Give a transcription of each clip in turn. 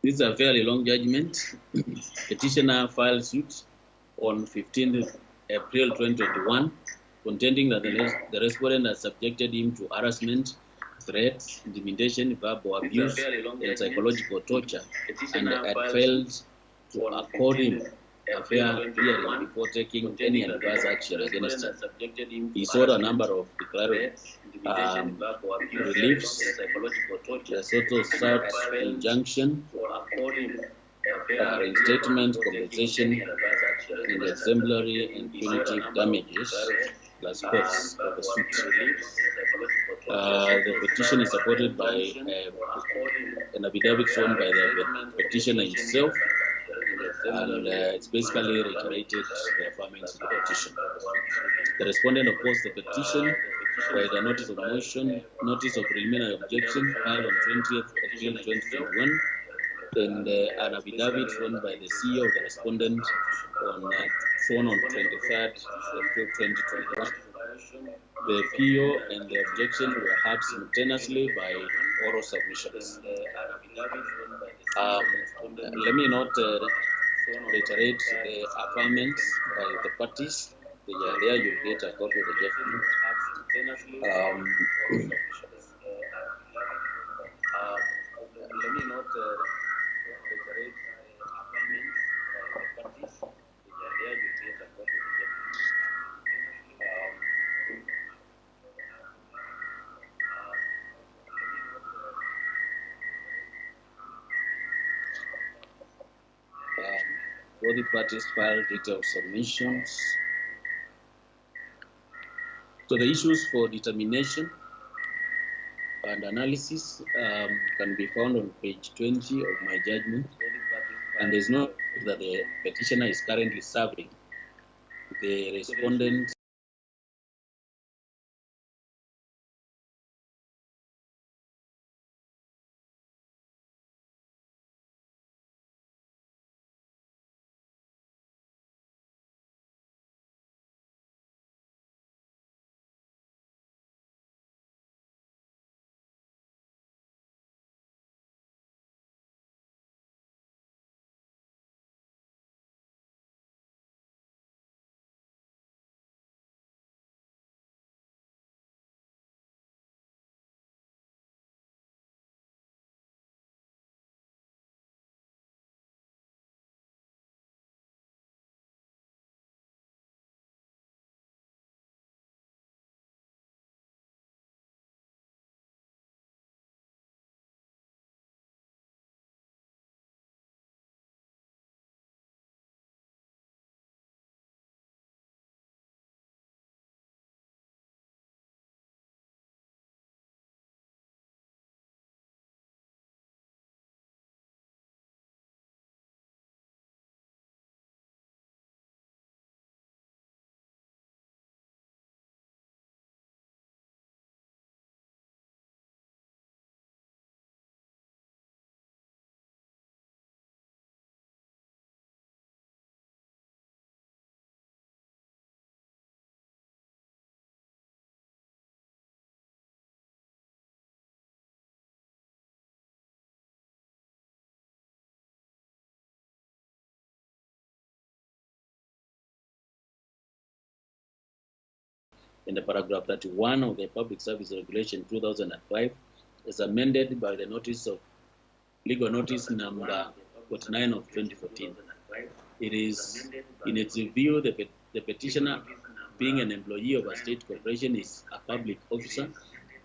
This is a fairly long judgment. Petitioner filed suit on 15th April 2021, contending that the respondent has subjected him to harassment, threats, intimidation, verbal abuse, and psychological torture, and had failed to accord him a fair hearing before taking any adverse action against him. He sought a number of declaratory reliefs, the sort of sought injunction, reinstatement, compensation, and exemplary and punitive damages, plus costs of the suit. The petition is supported by an affidavit sworn by the petitioner himself, and it's basically reiterated the affirmance of the petition. The respondent opposed the petition by the notice of motion, notice of preliminary objection filed on 20th April 2021, and an affidavit sworn by the CEO of the respondent sworn on 23rd April 2021. The PO and the objection were heard simultaneously by oral submissions. Let me not reiterate the affirmance by the parties. They are there, you'll get a copy of the judgment. Let me not reiterate the affirmance by the parties. They are there, you'll get a copy of the judgment. Both the parties filed detailed submissions. So the issues for determination and analysis can be found on page 20 of my judgment, and there's no that the petitioner is currently serving the respondent in the paragraph 31 of the Public Service Regulation 2005 is amended by the notice of legal notice number 49 of 2014. It is, in its view, the petitioner, being an employee of a state corporation, is a public officer,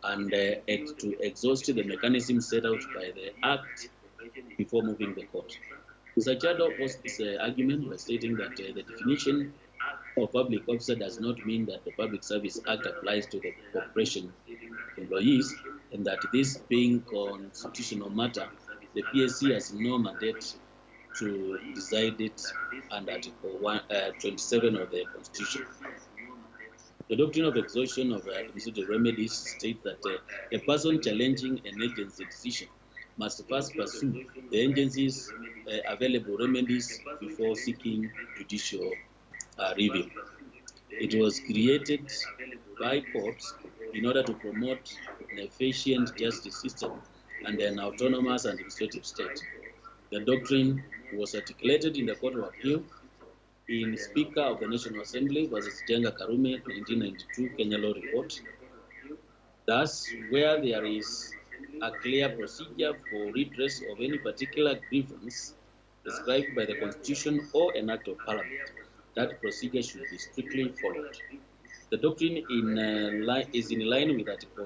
and to exhaust the mechanism set out by the Act before moving the court. Uzalendo opposed this argument by stating that the definition of public officer does not mean that the Public Service Act applies to the corporation employees, and that this being constitutional matter, the PSC has no mandate to decide it under Article 27 of the Constitution. The doctrine of exhaustion of administrative remedies states that a person challenging an agency decision must first pursue the agency's available remedies before seeking judicial review. It was created by courts in order to promote an efficient justice system and an autonomous administrative state. The doctrine was articulated in the Court of Appeal in Speaker of the National Assembly versus Jenga Karume 1992 Kenya Law Report. Thus, where there is a clear procedure for redress of any particular grievance prescribed by the Constitution or an Act of Parliament, that procedure should be strictly followed. The doctrine is in line with Article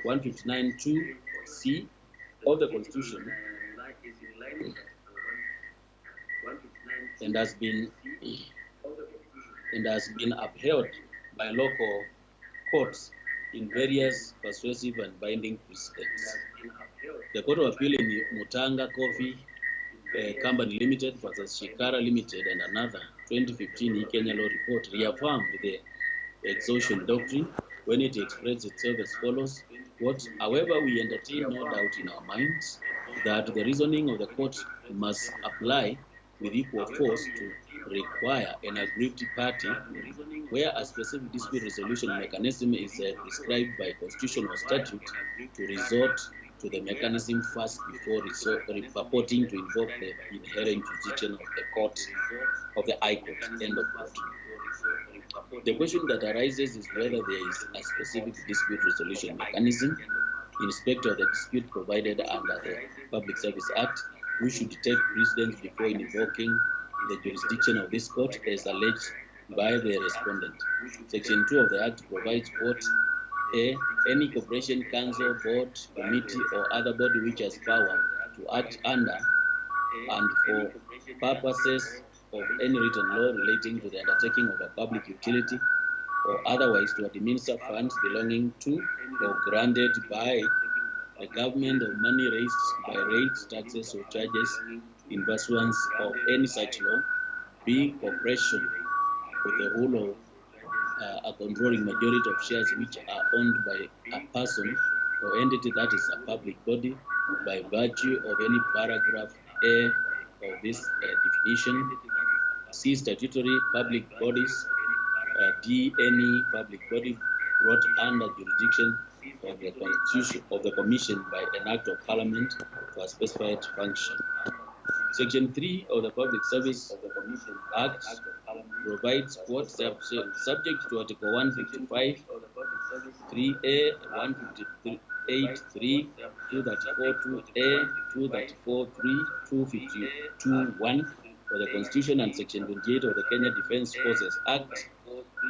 159(2)(c) of the Constitution and has been upheld by local courts in various persuasive and binding precedents. The Court of Appeal in Mutanga Coffee Company Limited versus Shikara Limited and another 2015 Kenya Law Report reaffirmed the exhaustion doctrine when it expressed itself as follows, quote, however, we entertain no doubt in our minds that the reasoning of the court must apply with equal force to require an aggrieved party where a specific dispute resolution mechanism is prescribed by constitution or statute to resort to the mechanism first before purporting to invoke the inherent jurisdiction of the court of the High Court. End of quote. The question that arises is whether there is a specific dispute resolution mechanism in respect of the dispute provided under the Public Service Act, who should take precedence before invoking the jurisdiction of this court as alleged by the respondent. Section 2 of the Act provides, quote, A. Any corporation, council, board, committee, or other body which has power to act under and for purposes of any written law relating to the undertaking of a public utility or otherwise to administer funds belonging to or granted by the government or money raised by rates, taxes, or charges in pursuance of any such law, be corporation with the whole of a controlling majority of shares which are owned by a person or entity that is a public body by virtue of any paragraph A of this definition, C. Statutory public bodies, D. Any public body brought under jurisdiction of the Constitution of the Commission by an Act of Parliament for a specified function. Section 3 of the Public Service Act provides, quote, subject to Article 155, 3A, 158, 3, 234, 2A, 234, 3, 252, 1 of the Constitution and Section 28 of the Kenya Defence Forces Act.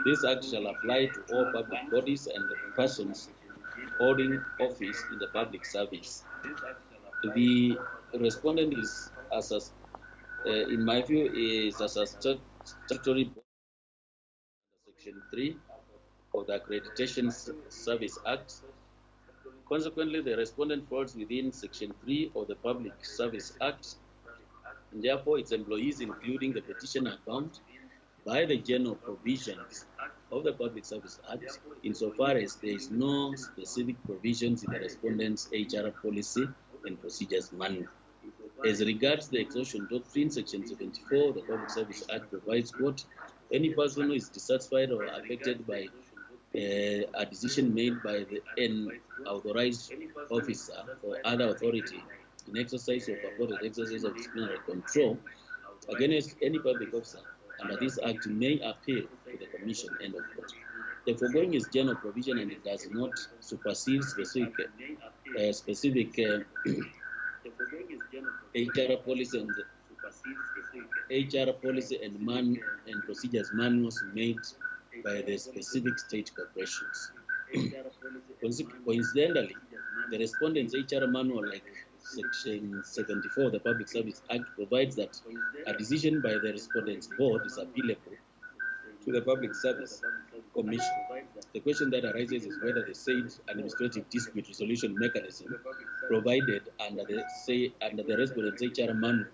This Act shall apply to all public bodies and persons holding office in the public service. The respondent is, in my view, is as a statutory body under Section 3 of the Accreditation Service Act. Consequently, the respondent falls within Section 3 of the Public Service Act, and therefore its employees, including the petitioner, are bound by the general provisions of the Public Service Act, insofar as there is no specific provisions in the respondent's HR policy and procedures manual. As regards the exhaustion doctrine, Section 74 of the Public Service Act provides, quote, any person who is dissatisfied or affected by a decision made by an authorized officer or other authority in exercise or purported exercise of disciplinary control against any public officer under this Act may appeal to the Commission. End of quote. The foregoing is general provision and it does not supersede specific HR policy and procedures manuals made by the specific state corporations. Coincidentally, the respondent's HR manual, like Section 74 of the Public Service Act, provides that a decision by the respondent's board is appealable to the Public Service Commission. The question that arises is whether the said administrative dispute resolution mechanism provided under the respondent's HR manual,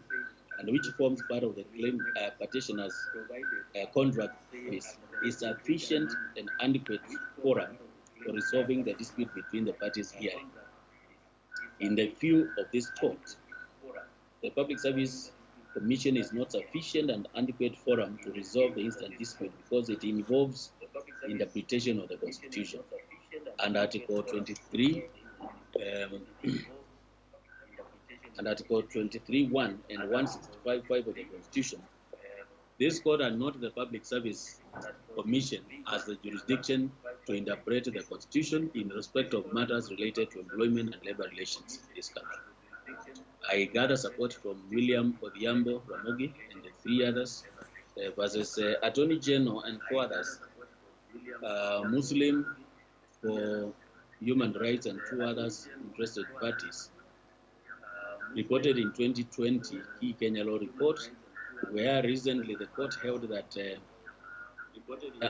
and which forms part of the claim petitioner's contract, is is sufficient and adequate forum for resolving the dispute between the parties hearing. In the view of this court, the Public Service Commission is not sufficient and adequate forum to resolve the instant dispute because it involves interpretation of the Constitution. And Article 23 and Article 23(1) and 165(5) of the Constitution, this court and not the Public Service Commission as the jurisdiction to interpret the Constitution in respect of matters related to employment and labor relations in this country. I gather support from William Odhiambo Ramogi and the three others versus Attorney General and four others, Muslim for Human Rights and two others interested parties, reported in 2020 Key Kenya Law Report, where recently the court held that there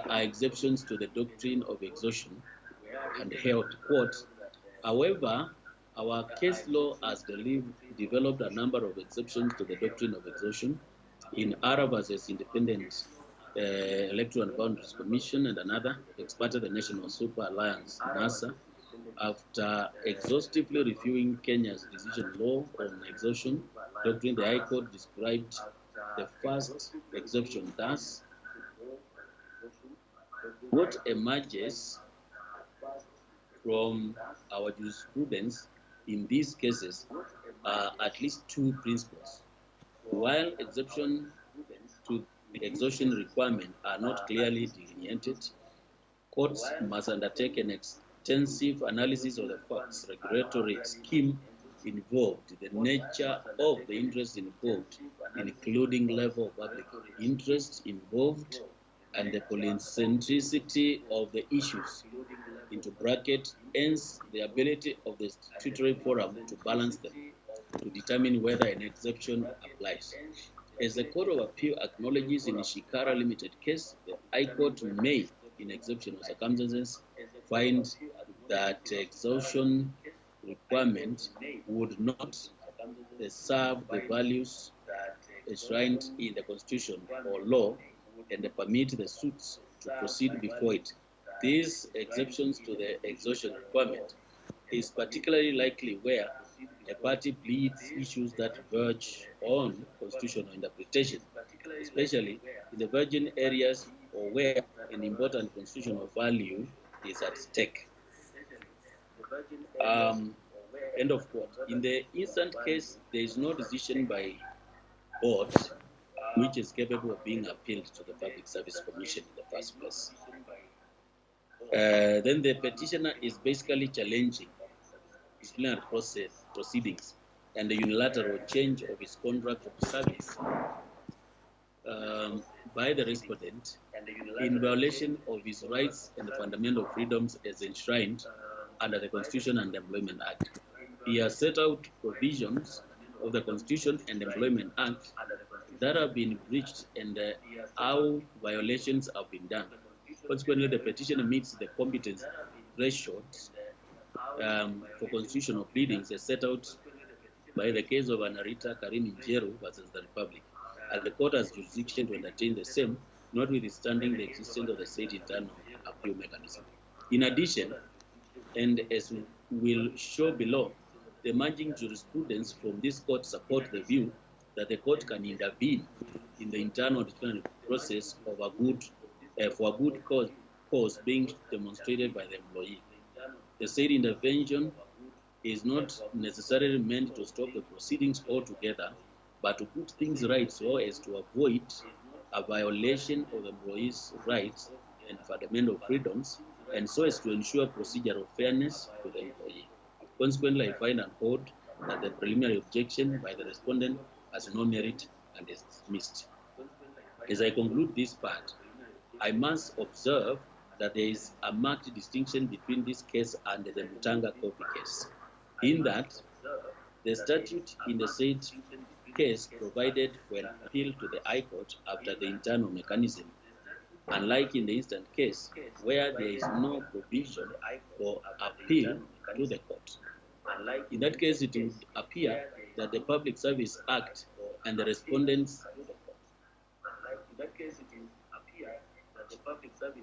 are exceptions to the doctrine of exhaustion and held, quote, however, our case law has developed a number of exceptions to the doctrine of exhaustion in ARA versus Independent Electoral and Boundaries Commission and another, ex parte the National Super Alliance, NASA, after exhaustively reviewing Kenya's decision law on exhaustion doctrine, the High Court described the first exception thus: what emerges from our jurisprudence in these cases are at least two principles. While exceptions to the exhaustion requirement are not clearly delineated, courts must undertake an extensive analysis of the facts, regulatory scheme involved, the nature of the interest involved, including level of public interest involved, and the polycentricity of the issues, into bracket, hence the ability of the statutory forum to balance them, to determine whether an exception applies. As the Court of Appeal acknowledges in the Shikara Limited case, the High Court may, in exceptional circumstances, find that exhaustion requirement would not serve the values enshrined in the Constitution or law and permit the suits to proceed before it. These exceptions to the exhaustion requirement is particularly likely where a party pleads issues that verge on constitutional interpretation, especially in the virgin areas or where an important constitutional value is at stake. End of quote. In the instant case, there is no decision by board which is capable of being appealed to the Public Service Commission in the first place. Then the petitioner is basically challenging disciplinary proceedings and the unilateral change of his contract of service by the respondent in violation of his rights and fundamental freedoms as enshrined under the Constitution and the Employment Act. He has set out provisions of the Constitution and Employment Act that have been breached and how violations have been done. Consequently, the petitioner meets the competence thresholds for constitutional pleadings as set out by the case of Anarita Karim Njeru versus the Republic, and the court has jurisdiction to entertain the same, notwithstanding the existence of the state internal appeal mechanism. In addition, and as will show below, the emerging jurisprudence from this court support the view that the court can intervene in the internal disciplinary process of for a good cause being demonstrated by the employee. The said intervention is not necessarily meant to stop the proceedings altogether, but to put things right so as to avoid a violation of the employee's rights and fundamental freedoms, and so as to ensure procedural fairness to the employee. Consequently, I find and hold that the preliminary objection by the respondent has no merit and is dismissed. As I conclude this part, I must observe that there is a marked distinction between this case and the Mutanga Coffee case, in that the statute in the said case provided for an appeal to the High Court after the internal mechanism, unlike in the instant case where there is no provision for appeal to the court. In that case, it would appear that the Public Service Act and the respondents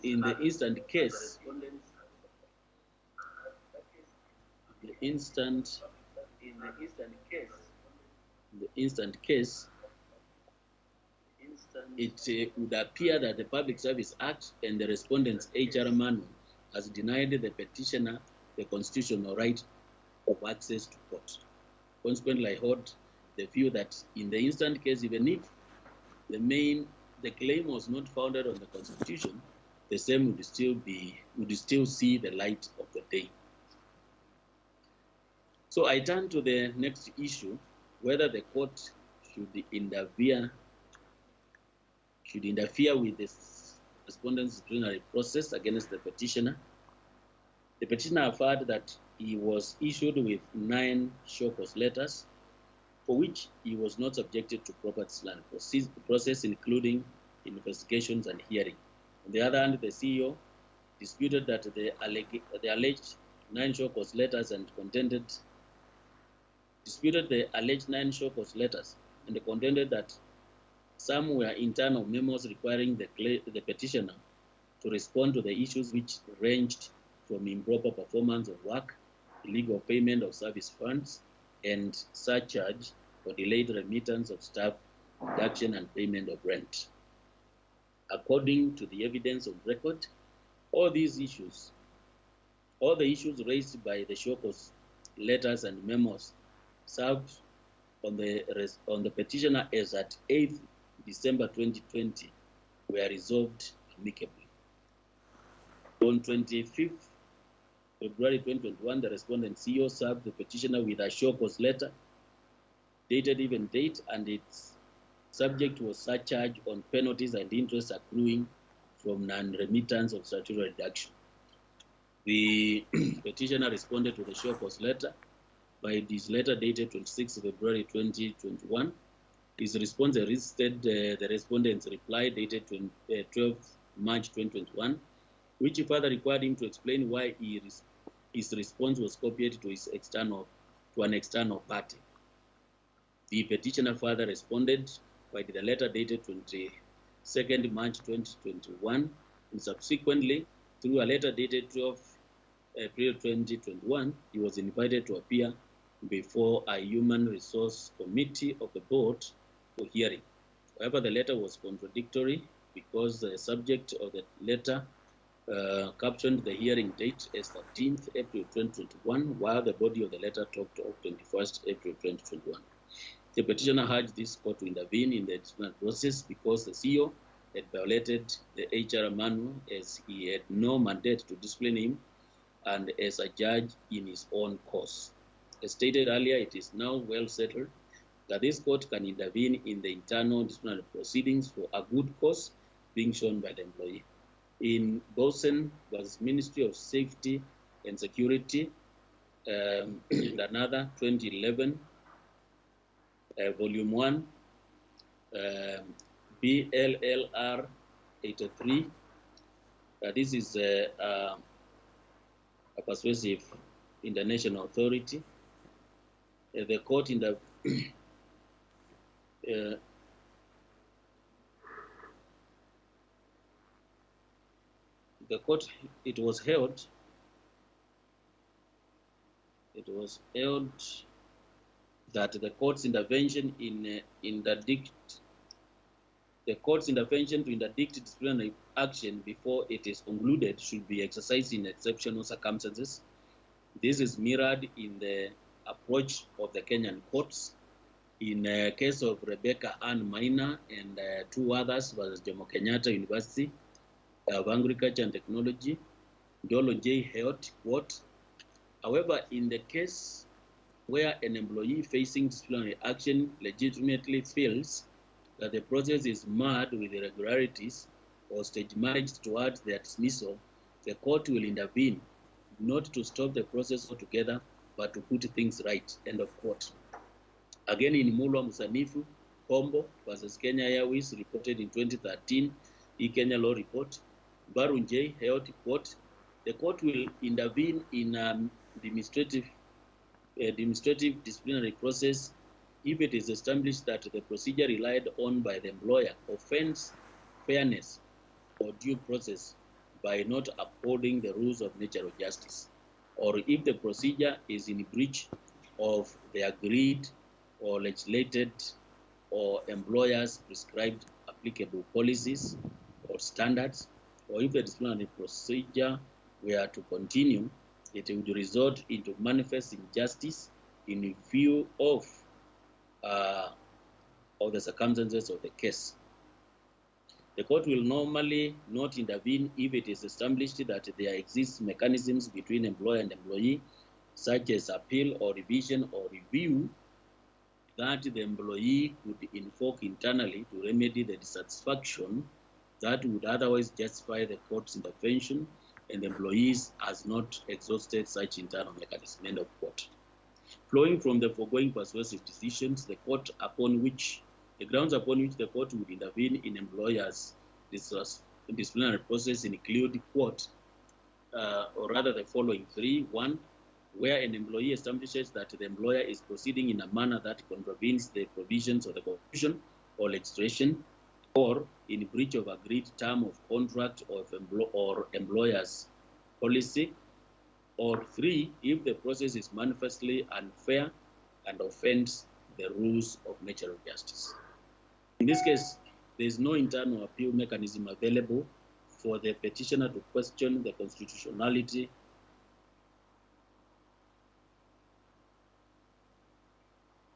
in the instant case, it would appear that the Public Service Act and the respondent's HR manual has denied the petitioner the constitutional right of access to court. Consequently, I hold the view that in the instant case, even if the claim was not founded on the Constitution, the same would still see the light of the day. So I turn to the next issue, whether the court should interfere with the respondent's disciplinary process against the petitioner. The petitioner averred that he was issued with 9 show cause letters, for which he was not subjected to proper disciplinary process, including investigations and hearing. On the other hand, the CEO disputed that the alleged 9 show cause letters and contended that some were internal memos requiring the petitioner to respond to the issues which ranged from improper performance of work, illegal payment of service funds, and surcharge for delayed remittance of staff, deduction and payment of rent. According to the evidence on record, all the issues raised by the show cause letters and memos served on the petitioner as at 8th December 2020 were resolved amicably. On 25th February 2021, the respondent CEO served the petitioner with a show cause letter dated even date, and its subject was surcharge on penalties and interest accruing from non-remittance of statutory deduction. The petitioner responded to the show cause letter by this letter dated 26 February 2021. His response elicited the respondent's reply dated 12 March 2021, which further required him to explain why his response was copied to an external party. The petitioner further responded by the letter dated 22nd March 2021, and subsequently, through a letter dated 12 April 2021, he was invited to appear before a Human Resource Committee of the board for hearing. However, the letter was contradictory because the subject of the letter captioned the hearing date as 13th April 2021, while the body of the letter talked of 21st April 2021. The petitioner urged this court to intervene in the disciplinary process because the CEO had violated the HR manual, as he had no mandate to discipline him and as a judge in his own cause. As stated earlier, it is now well settled that this court can intervene in the internal disciplinary proceedings for a good cause being shown by the employee. In Bosen was Ministry of Safety and Security, and another 2011, Volume 1, BLLR 83. This is a persuasive international authority. The court in the it was held that the court's intervention to interdict disciplinary action before it is concluded should be exercised in exceptional circumstances. This is mirrored in the approach of the Kenyan courts. In the case of Rebecca Ann Maina and 2 others versus Jomo Kenyatta University of Agriculture and Technology, Dolo J. held, quote, however, in the case where an employee facing disciplinary action legitimately feels that the process is marred with irregularities or stage-managed towards their dismissal, the court will intervene, not to stop the process altogether, but to put things right, end of quote. Again, in Mulwa Musanifu, Pombo versus Kenya Airways, reported in 2013, e-Kenya Law Report, Barunjay held, quote, the court will intervene in administrative disciplinary process if it is established that the procedure relied on by the employer offends fairness or due process by not upholding the rules of natural justice, or if the procedure is in breach of the agreed or legislated or employers prescribed applicable policies or standards, or if the disciplinary procedure were to continue, it would result into manifest injustice in view of the circumstances of the case. The court will normally not intervene if it is established that there exists mechanisms between employer and employee, such as appeal or revision or review, that the employee could invoke internally to remedy the dissatisfaction that would otherwise justify the court's intervention, and the employees has not exhausted such internal mechanism. End of quote. Flowing from the foregoing persuasive decisions, the grounds upon which the court would intervene in employers' disciplinary process include, quote, or rather the following three. One, where an employee establishes that the employer is proceeding in a manner that contravenes the provisions of the Constitution or legislation, or in breach of agreed term of contract or employer's policy, or three, if the process is manifestly unfair and offends the rules of natural justice. In this case, there is no internal appeal mechanism available for the petitioner to question the constitutionality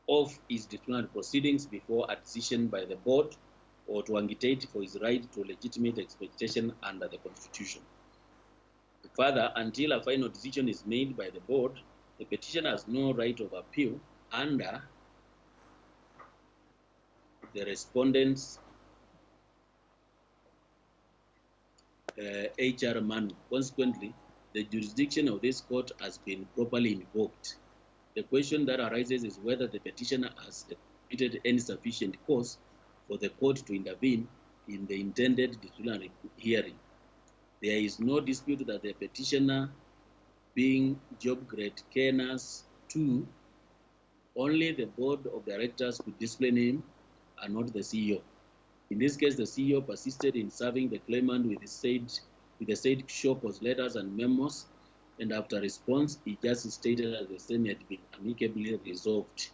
of his disciplinary proceedings before a decision by the board, or to agitate for his right to legitimate expectation under the Constitution. Further, until a final decision is made by the board, the petitioner has no right of appeal under the respondent's HR manual. Consequently, the jurisdiction of this court has been properly invoked. The question that arises is whether the petitioner has demonstrated any sufficient cause for the court to intervene in the intended disciplinary hearing. There is no dispute that the petitioner, being job grade Kenas 2, only the board of directors could discipline him and not the CEO. In this case, the CEO persisted in serving the claimant with the said show cause letters and memos, and after response, he just stated that the same had been amicably resolved.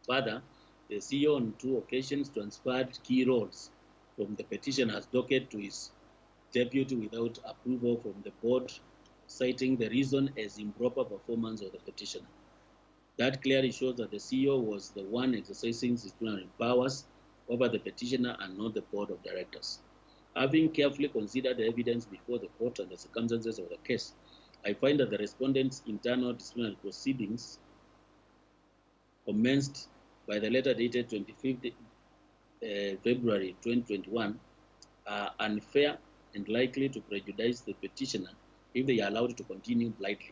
Further, the CEO on 2 occasions transferred key roles from the petitioner's docket to his deputy without approval from the board, citing the reason as improper performance of the petitioner. That clearly shows that the CEO was the one exercising disciplinary powers over the petitioner and not the board of directors. Having carefully considered the evidence before the court and the circumstances of the case, I find that the respondent's internal disciplinary proceedings commenced by the letter dated 25th February 2021 are unfair and likely to prejudice the petitioner if they are allowed to continue blindly.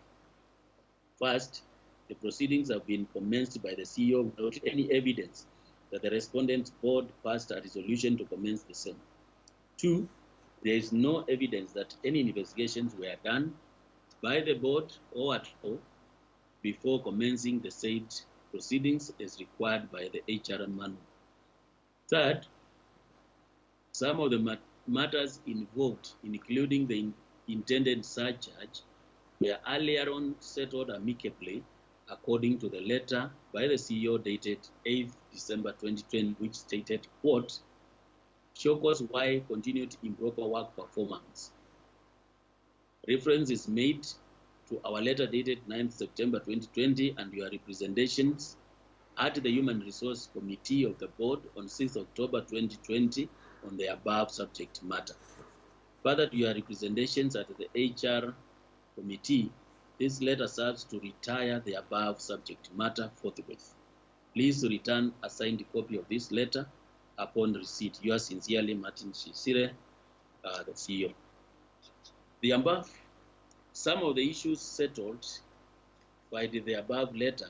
First, the proceedings have been commenced by the CEO without any evidence that the respondent's board passed a resolution to commence the same. 2, there is no evidence that any investigations were done by the board or at all before commencing the said proceedings as required by the HR manual. Third, some of the matters involved, including the intended surcharge, were earlier on settled amicably according to the letter by the CEO dated 8th December 2020, which stated, quote, show cause why continued improper work performance. Reference is made to our letter dated 9th September 2020 and your representations at the Human Resource Committee of the Board on 6th October 2020 on the above subject matter. Further to your representations at the HR Committee, this letter serves to retire the above subject matter forthwith. Please return a signed copy of this letter upon receipt. Yours sincerely, Martin Shisire, the CEO. The above, some of the issues settled by the above letter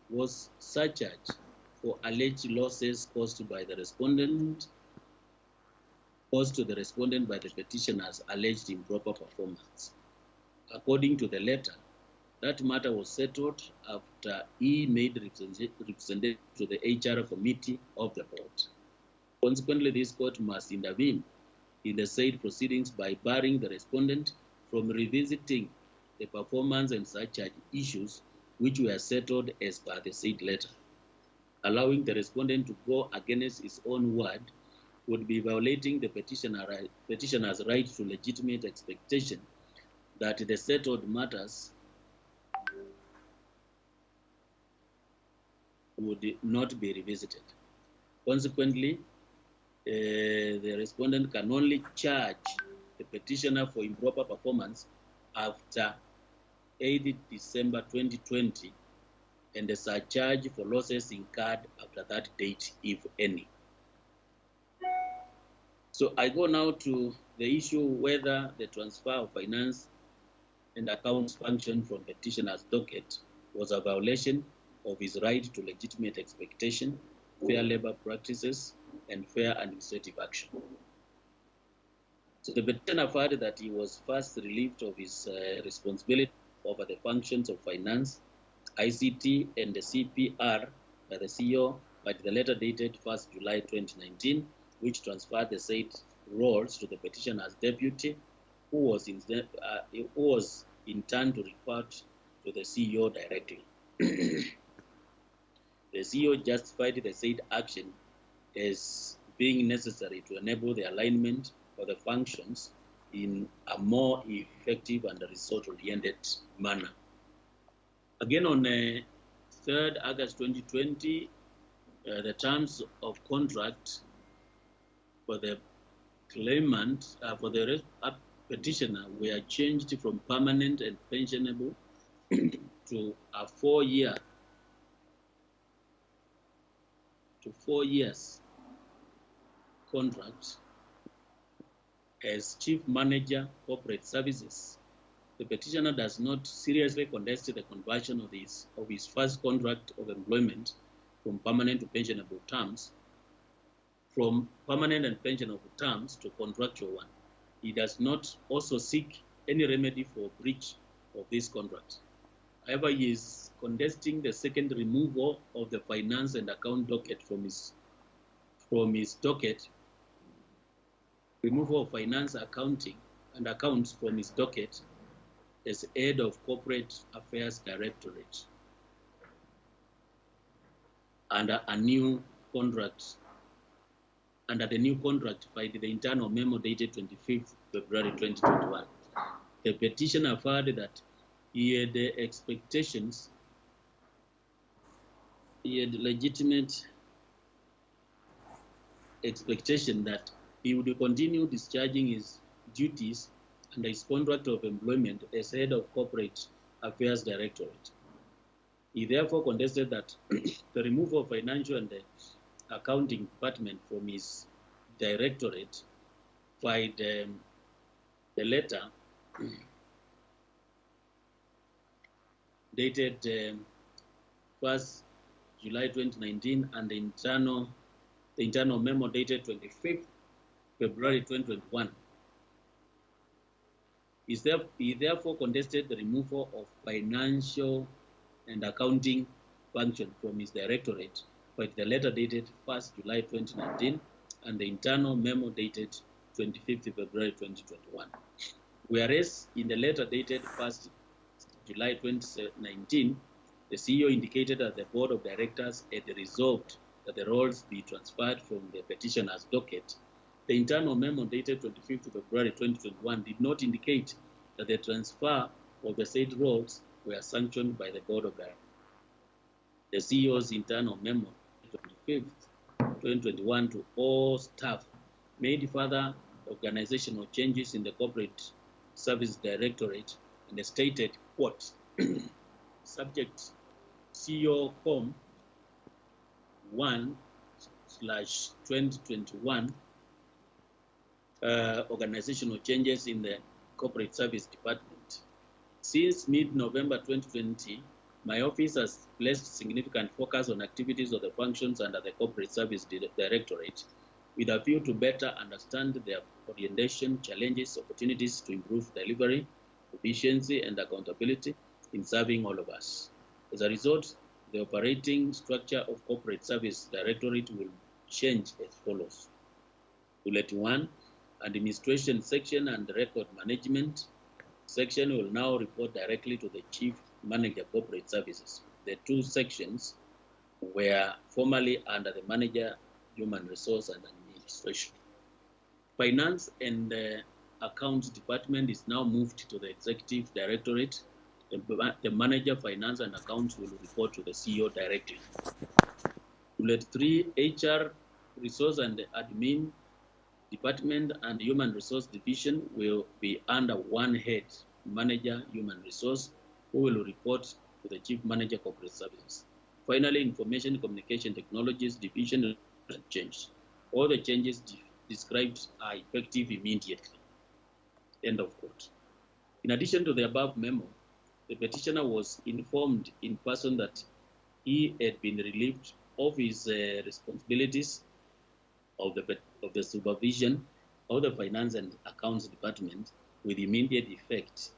was surcharge for alleged losses caused to the respondent by the petitioner's alleged improper performance. According to the letter, that matter was settled after he made representation to the HR committee of the board. Consequently, this court must intervene in the said proceedings by barring the respondent from revisiting the performance and surcharge issues which were settled as per the said letter. Allowing the respondent to go against his own word would be violating the petitioner's right to legitimate expectation that the settled matters would not be revisited. Consequently, the respondent can only charge the petitioner for improper performance after 8 December 2020 and the surcharge for losses incurred after that date, if any. So I go now to the issue whether the transfer of finance and accounts function from petitioner's docket was a violation of his right to legitimate expectation, fair labor practices, and fair administrative action. So the petitioner found that he was first relieved of his responsibility over the functions of finance, ICT, and the CPR by the CEO by the letter dated 1st July 2019, which transferred the said roles to the petitioner's deputy, who was in turn to report to the CEO directly. The CEO justified the said action as being necessary to enable the alignment of the functions in a more effective and result-oriented manner. Again, on 3rd August 2020, the terms of contract for the claimant, for the petitioner, were changed from permanent and pensionable to a 4 years contract as Chief Manager, Corporate Services. The petitioner does not seriously contest the conversion of his first contract of employment from permanent to pensionable terms, from permanent and pensionable terms to contractual one. He does not also seek any remedy for breach of this contract. However, he is contesting the second removal of the finance and account docket from his docket, removal of finance accounting and accounts from his docket as head of Corporate Affairs Directorate under the new contract by the internal memo dated 25th February 2021. The petitioner affirmed that he had legitimate expectation that he would continue discharging his duties under his contract of employment as head of Corporate Affairs Directorate. He therefore contested that the removal of financial and the accounting department from his directorate by the letter dated 1st July 2019 and the internal memo dated 25th February 2021. He therefore contested the removal of financial and accounting function from his directorate by the letter dated 1st July 2019 and the internal memo dated 25th February 2021. Whereas in the letter dated 1st July 2019, the CEO indicated that the board of directors had resolved that the roles be transferred from the petitioner's docket. The internal memo dated 25th February 2021 did not indicate that the transfer of the said roles were sanctioned by the board of directors. The CEO's internal memo 25th 2021 to all staff made further organizational changes in the Corporate Service Directorate and stated, quote, subject CEO Com 1/2021 organizational changes in the Corporate Service Department. Since mid-November 2020, my office has placed significant focus on activities of the functions under the Corporate Service Directorate with a view to better understand their orientation, challenges, opportunities to improve delivery, efficiency, and accountability in serving all of us. As a result, the operating structure of Corporate Service Directorate will change as follows. Bullet 1. Administration section and record management section will now report directly to the Chief Manager Corporate Services. The two sections were formerly under the Manager Human Resource and Administration. Finance and Accounts Department is now moved to the Executive Directorate. The Manager Finance and Accounts will report to the CEO directly. Bullet 3, HR Resource and Admin Department and Human Resource Division will be under one head, Manager Human Resource, who will report to the Chief Manager Corporate Services. Finally, Information Communication Technologies Division changed. All the changes described are effective immediately. End of quote. In addition to the above memo, the petitioner was informed in person that he had been relieved of his responsibilities of the supervision of the Finance and Accounts Department with immediate effect.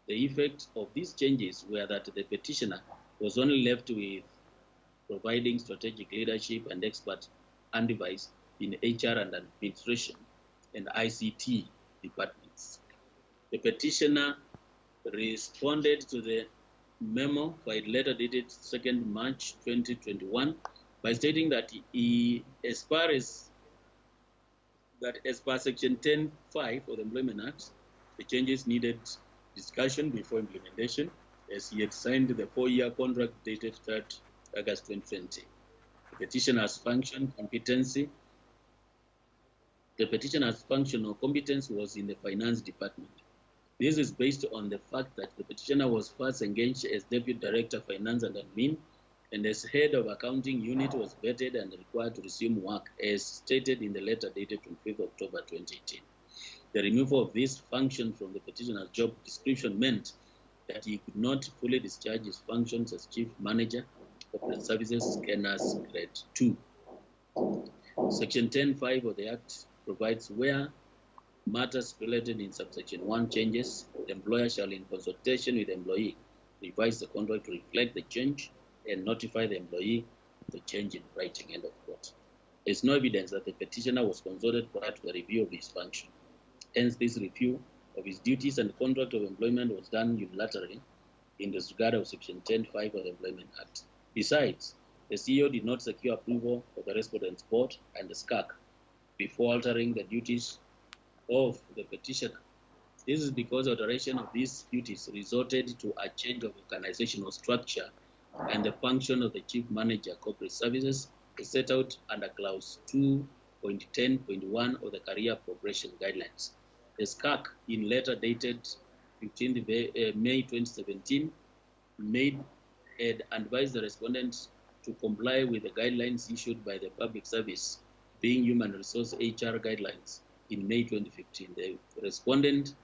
The effect of these changes were that the petitioner was only left with providing strategic leadership and expert advice in HR and administration and ICT departments. The petitioner responded to the memo filed later dated 2nd March 2021 by stating that as per Section 10(5) of the Employment Act, the changes needed discussion before implementation, as he had signed the 4-year contract dated 3rd August 2020. The petitioner's functional competence was in the Finance Department. This is based on the fact that the petitioner was first engaged as Deputy Director Finance and Admin, and as Head of Accounting Unit was vetted and required to resume work as stated in the letter dated 25th October 2018. The removal of this function from the petitioner's job description meant that he could not fully discharge his functions as Chief Manager of Corporate Services Scanners Grade 2. Section 10(5) of the Act provides where matters related in subsection 1 changes, the employer shall, in consultation with the employee, revise the contract to reflect the change and notify the employee of the change in writing. End of quote. There is no evidence that the petitioner was consulted prior to the review of his function. Hence, this review of his duties and contract of employment was done unilaterally in disregard of Section 10(5) of the Employment Act. Besides, the CEO did not secure approval of the Respondents Board and the SCAC before altering the duties of the petitioner. This is because alteration of these duties resulted to a change of organizational structure and the function of the Chief Manager Corporate Services is set out under Clause 2.10.1 of the Career Progression Guidelines. The SCAC, in letter dated 15th May 2017, had advised the respondents to comply with the guidelines issued by the Public Service, being Human Resource HR Guidelines, in May 2015. The respondent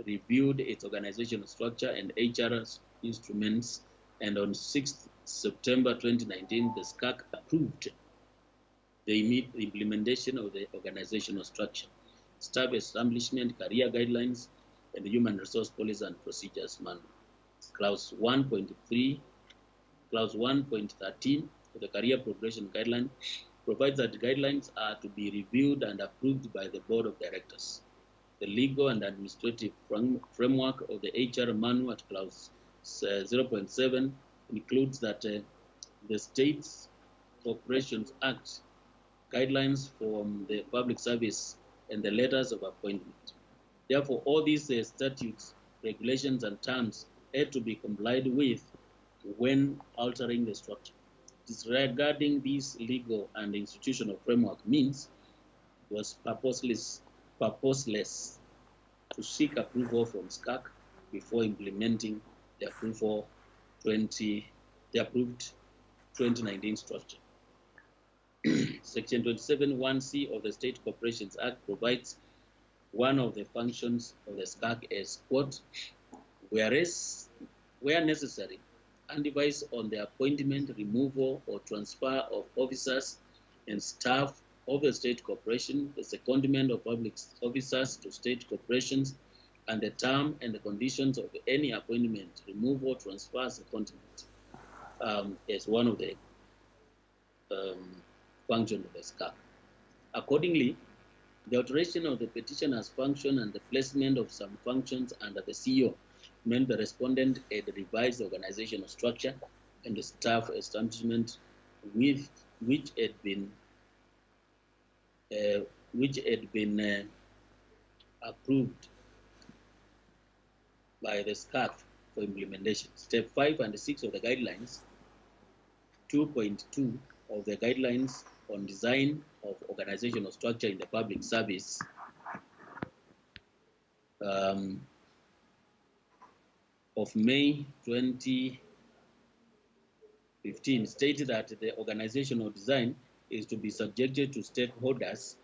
reviewed its organizational structure and HR instruments, and on 6th September 2019, the SCAC approved the implementation of the organizational structure, staff establishment, career guidelines, and the Human Resource Policy and Procedures Manual. Clause 1.13 of the Career Progression Guideline provides that guidelines are to be reviewed and approved by the Board of Directors. The legal and administrative framework of the HR manual at Clause 0.7 includes that the States Corporations Act, guidelines from the Public Service, and the letters of appointment. Therefore, all these statutes, regulations, and terms had to be complied with when altering the structure. Disregarding this legal and institutional framework means it was purposeless to seek approval from SCAC before implementing the approved 2019 structure. Section 27(1)(c) of the State Corporations Act provides one of the functions of the SCAC as, quote, where necessary, advise on the appointment, removal, or transfer of officers and staff of the state corporation, the secondment of public officers to state corporations, and the term and the conditions of any appointment, removal, transfer, secondment, as one of the functions of the SCAC. Accordingly, The alteration of the petitioner's function and the placement of some functions under the CEO meant the respondent had revised the organizational structure and the staff establishment which had been approved by the SCAF for implementation. Step 5 and 6 of the guidelines, 2.2 of the guidelines on design of organizational structure in the public service of May 2015 stated that the organizational design is to be subjected to stakeholders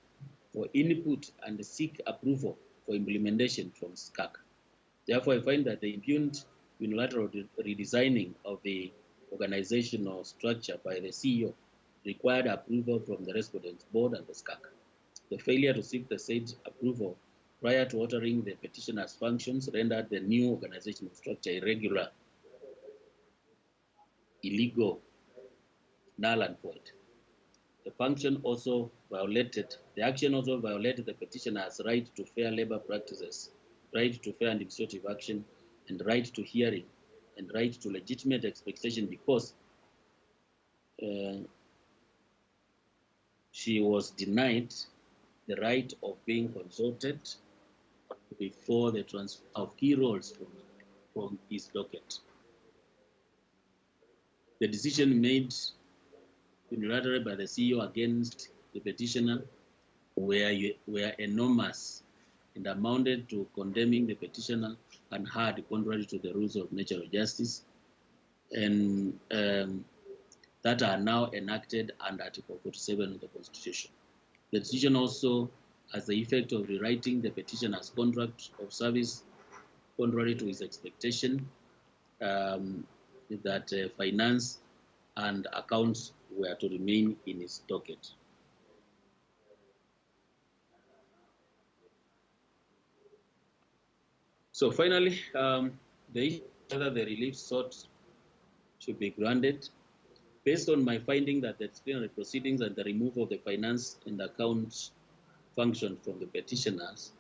for input and seek approval for implementation from SCAC. Therefore, I find that the impugned unilateral redesigning of the organizational structure by the CEO required approval from the respondents board and the SCAC. The failure to seek the said approval prior to altering the petitioner's functions rendered the new organizational structure irregular, illegal, null and void. The action also violated the petitioner's right to fair labor practices, right to fair administrative action, and right to hearing, and right to legitimate expectation because she was denied the right of being consulted before the transfer of key roles from his docket. The decision made unilaterally by the CEO against the petitioner were enormous and amounted to condemning the petitioner and hard contrary to the rules of natural justice and that are now enacted under Article 47 of the Constitution. The decision also has the effect of rewriting the petitioner's contract of service contrary to his expectation that finance and accounts were to remain in his docket. So finally, the issue whether the relief sought should be granted. Based on my finding that the disciplinary proceedings and the removal of the finance and accounts function from the petitioners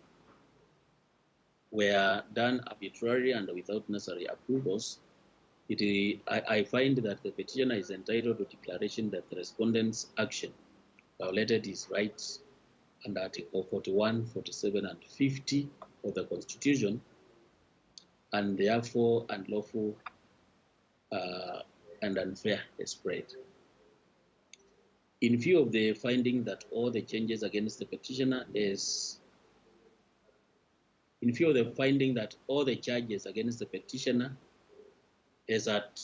were done arbitrarily and without necessary approvals, I find that the petitioner is entitled to declaration that the respondent's action violated his rights under Article 41, 47, and 50 of the Constitution, and therefore unlawful and unfair spread. In view of the finding that all the changes against the petitioner in view of the finding that all the charges against the petitioner as at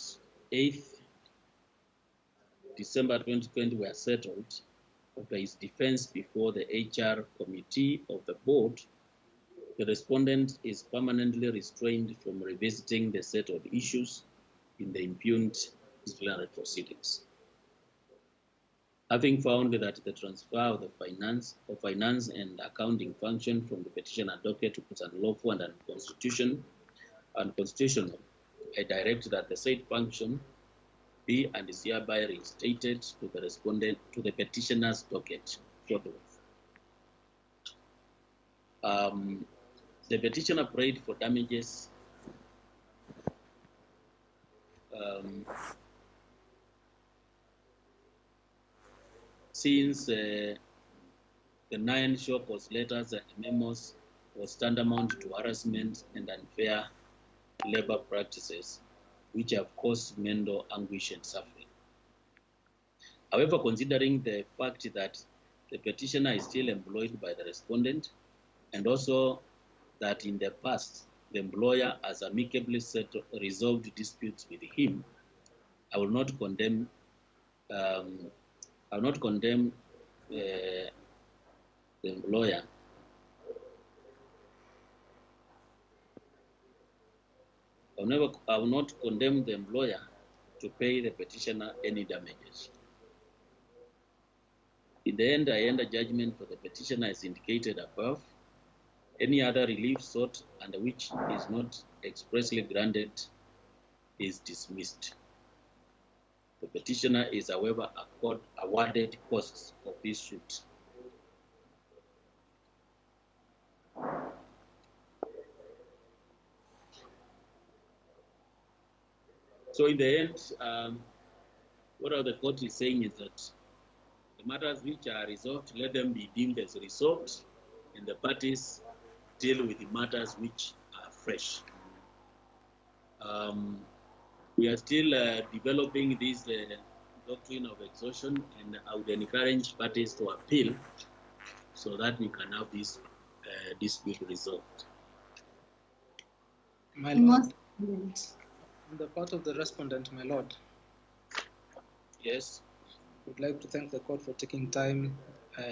8th December 2020 were settled after his defense before the HR committee of the board, the respondent is permanently restrained from revisiting the settled issues in the impugned disciplinary proceedings. Having found that the transfer of the finance and accounting function from the petitioner docket was unlawful and unconstitutional, I direct that the said function be and is hereby reinstated to the petitioner's docket. The petitioner prayed for damages since the 9 show cause letters and memos was tantamount to harassment and unfair labor practices, which have caused mental anguish and suffering. However, considering the fact that the petitioner is still employed by the respondent, and also that in the past the employer has amicably resolved disputes with him, I will not condemn. I will not condemn the employer. I will not condemn the employer to pay the petitioner any damages. In the end, I enter judgment for the petitioner as indicated above. Any other relief sought and which is not expressly granted is dismissed. The petitioner is, however, awarded costs of this suit. So in the end, what the court is saying is that the matters which are resolved, let them be deemed as resolved, and the parties deal with the matters which are fresh. We are still developing this doctrine of exhaustion, and I would encourage parties to appeal so that we can have this dispute resolved. My Lord, on the part of the respondent, my Lord. Yes. I would like to thank the court for taking time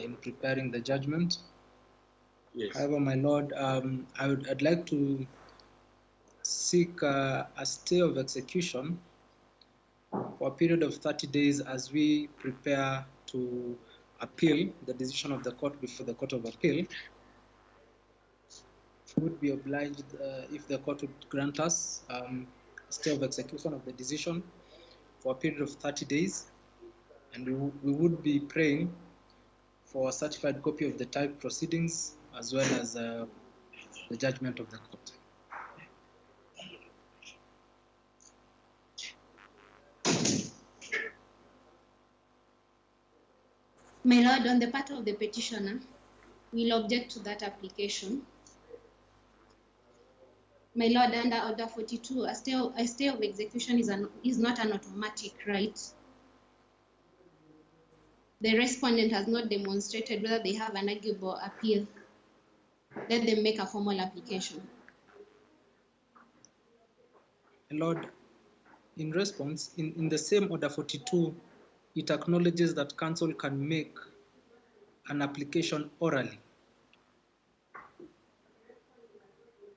in preparing the judgment. Yes. However, my Lord, I'd like to seek a stay of execution for a period of 30 days as we prepare to appeal the decision of the court before the Court of Appeal. We would be obliged if the court would grant us a stay of execution of the decision for a period of 30 days, and we would be praying for a certified copy of the type proceedings as well as the judgment of the court. My Lord, on the part of the petitioner, we'll object to that application. My Lord, under Order 42, a stay of execution is not an automatic right. The respondent has not demonstrated whether they have an arguable appeal. Let them make a formal application. My Lord, in response, in the same Order 42, it acknowledges that counsel can make an application orally.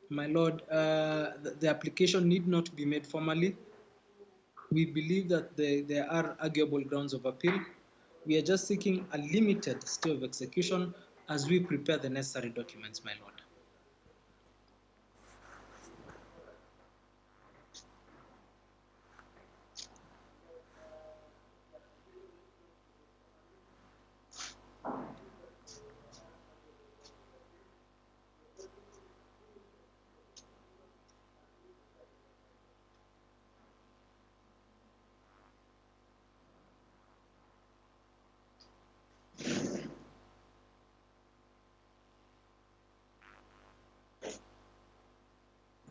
My Lord, the application need not be made formally. We believe that there are arguable grounds of appeal. We are just seeking a limited stay of execution as we prepare the necessary documents, my Lord.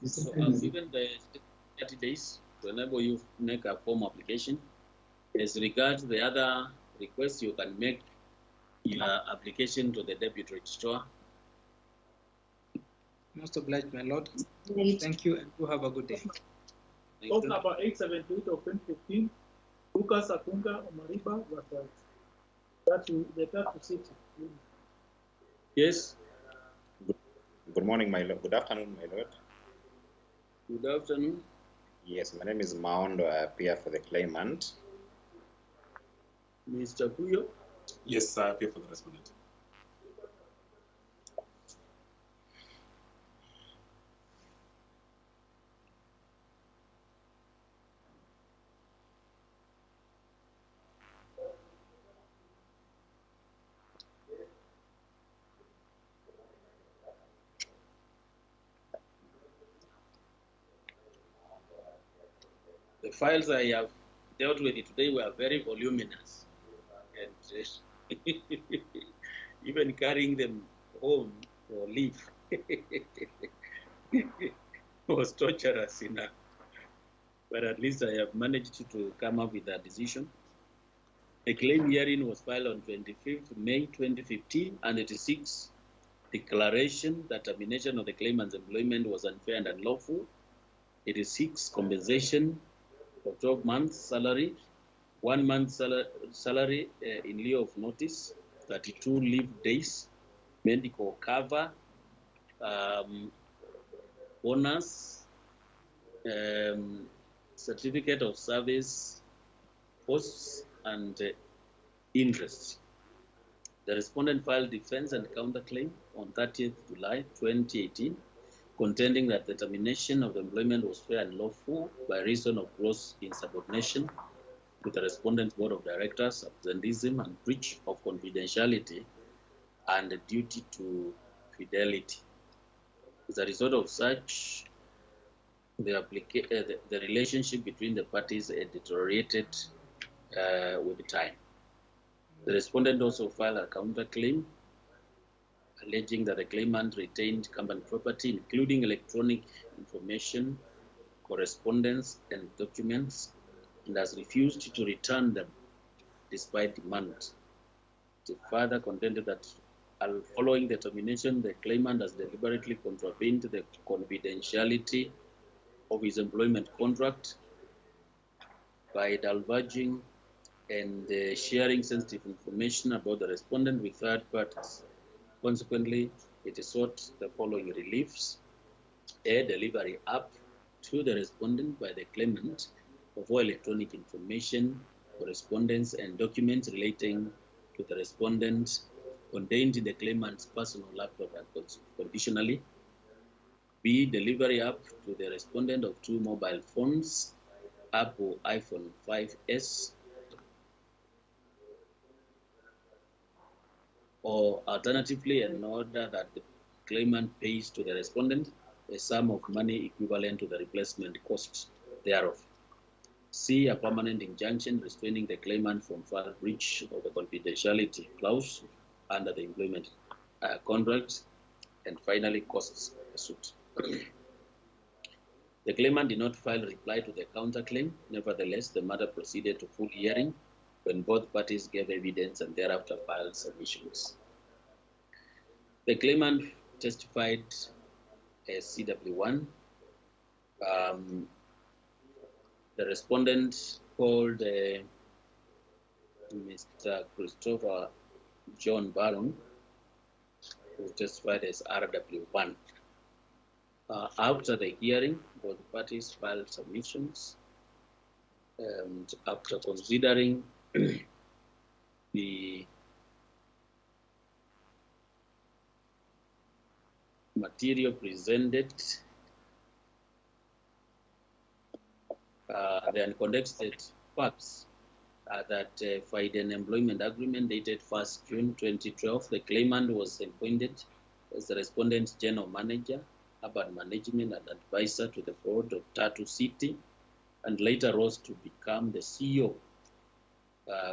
So I've given the 30 days to enable you to make a form application. As regards the other requests, you can make your application to the Deputy Registrar. Most obliged, my Lord. Right. Thank you, and you have a good day. Cause number 878 of 2015, Lucas Akunga Omariba versus the third to sit. Yes. Good morning, my Lord. Good afternoon, my Lord. Good afternoon. Yes, my name is Maondo. I appear for the claimant. Mr. Puyo. Yes, I appear for the respondent. The files I have dealt with today were very voluminous, and even carrying them home for leave was torturous enough. But at least I have managed to come up with a decision. A claim hearing was filed on 25th May 2015, and 86 declaration that termination of the claimant's employment was unfair and unlawful. 86 compensation for 12 months salary, 1 month salary in lieu of notice, 32 leave days, medical cover, bonus, certificate of service, posts, and interest. The respondent filed defense and counterclaim on 30th July 2018, contending that the termination of the employment was fair and lawful by reason of gross insubordination to the respondent's board of directors, absenteeism, and breach of confidentiality and the duty to fidelity. As a result of such, the relationship between the parties deteriorated with time. The respondent also filed a counterclaim alleging that the claimant retained company property, including electronic information, correspondence, and documents, and has refused to return them despite demand. It further contended that following the termination, the claimant has deliberately contravened the confidentiality of his employment contract by divulging and sharing sensitive information about the respondent with third parties. Consequently, it sought the following reliefs: A, delivery up to the respondent by the claimant of all electronic information, correspondence, and documents relating to the respondent contained in the claimant's personal laptop conditionally. B, delivery up to the respondent of 2 mobile phones, Apple iPhone 5S, or alternatively, an order that the claimant pays to the respondent a sum of money equivalent to the replacement cost thereof. C, a permanent injunction restraining the claimant from further breach of the confidentiality clause under the employment contract. And finally, costs the suit. The claimant did not file a reply to the counterclaim. Nevertheless, the matter proceeded to full hearing when both parties gave evidence and thereafter filed submissions. The claimant testified as CW1. The respondent called Mr. Christopher John Baron, who testified as RW1. After the hearing, both parties filed submissions, and after considering the material presented, the uncontested facts that filed an employment agreement dated 1st June 2012, the claimant was appointed as the respondent's general manager, urban management, and advisor to the board of Tatu City, and later rose to become the CEO,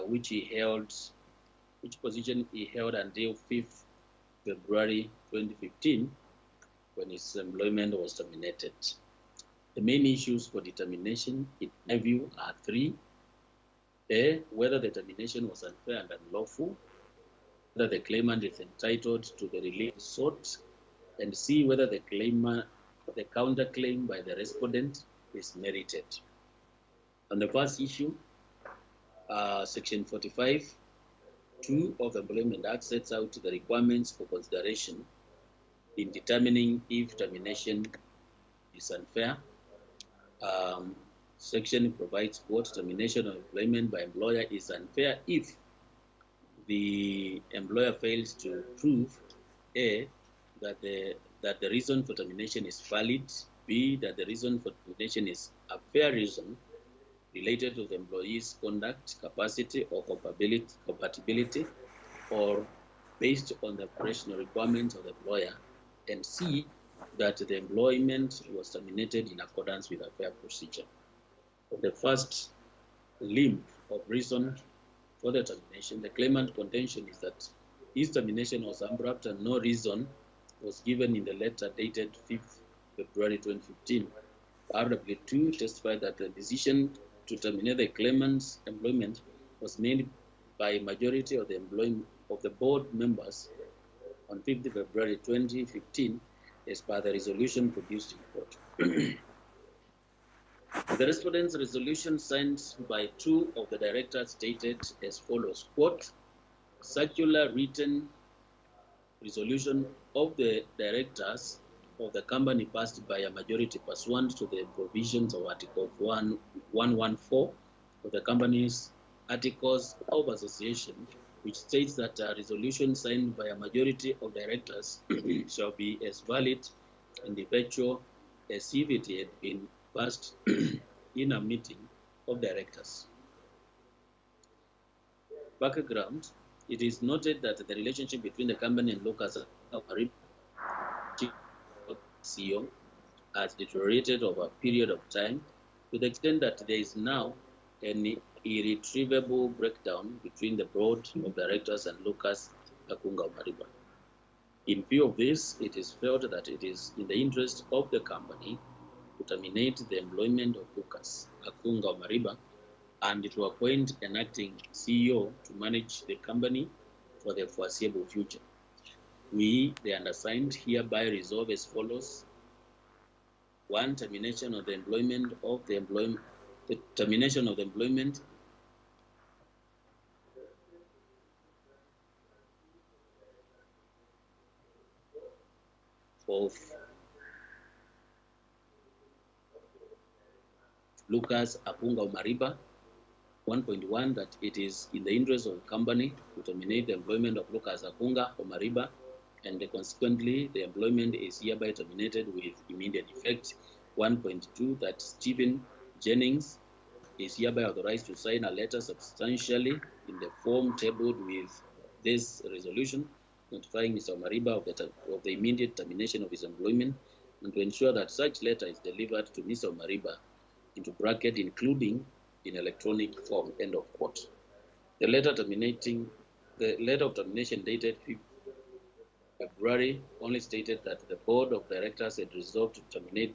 which position he held until 5th February 2015, when his employment was terminated. The main issues for determination, in my view, are 3. A, whether the termination was unfair and unlawful, whether the claimant is entitled to the relief sought, and C, whether the counterclaim by the respondent is merited. On the first issue, Section 45(2) of the Employment Act sets out the requirements for consideration in determining if termination is unfair. Section provides, quote, termination of employment by employer is unfair if the employer fails to prove A, that the reason for termination is valid, B, that the reason for termination is a fair reason related to the employee's conduct, capacity, or compatibility, or based on the operational requirements of the employer, and C, that the employment was terminated in accordance with a fair procedure. The first limb of reason for the termination, the claimant contention is that his termination was abrupt and no reason was given in the letter dated 5th February 2015. RW2 testified that the decision to terminate the claimant's employment was made by a majority of the board members on 5th February 2015 as per the resolution produced in court. The respondent's resolution signed by 2 of the directors stated as follows, quote, circular written resolution of the directors of the company passed by a majority pursuant to the provisions of Article 114 of the company's Articles of Association, which states that a resolution signed by a majority of directors shall be as valid and effectual as if it had been passed in a meeting of directors. Background, it is noted that the relationship between the company and Lucas CEO has deteriorated over a period of time to the extent that there is now an irretrievable breakdown between the board of directors and Lucas Akunga Omariba. In view of this, it is felt that it is in the interest of the company to terminate the employment of Lucas Akunga Omariba and to appoint an acting CEO to manage the company for the foreseeable future. We, the undersigned, hereby resolve as follows. 1. Termination of the employment of the termination of the employment of Lucas Akunga Omariba. 1.1 that it is in the interest of the company to terminate the employment of Lucas Akunga Omariba, and consequently the employment is hereby terminated with immediate effect. 1.2 that Stephen Jennings is hereby authorized to sign a letter substantially in the form tabled with this resolution, notifying Mr. Omariba of the immediate termination of his employment, and to ensure that such letter is delivered to Mr. Omariba, into bracket, including in electronic form, end of quote. The letter of termination dated 5th February only stated that the board of directors had resolved to terminate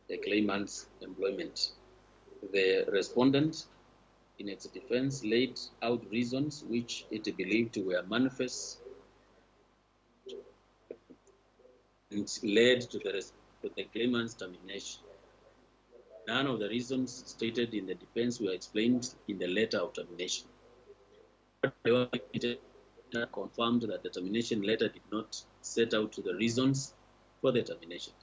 the claimant's employment. The respondent, in its defense, laid out reasons which it believed were manifest and led to the claimant's termination. None of the reasons stated in the defense were explained in the letter of termination. It confirmed that the termination letter did not set out the reasons for the termination.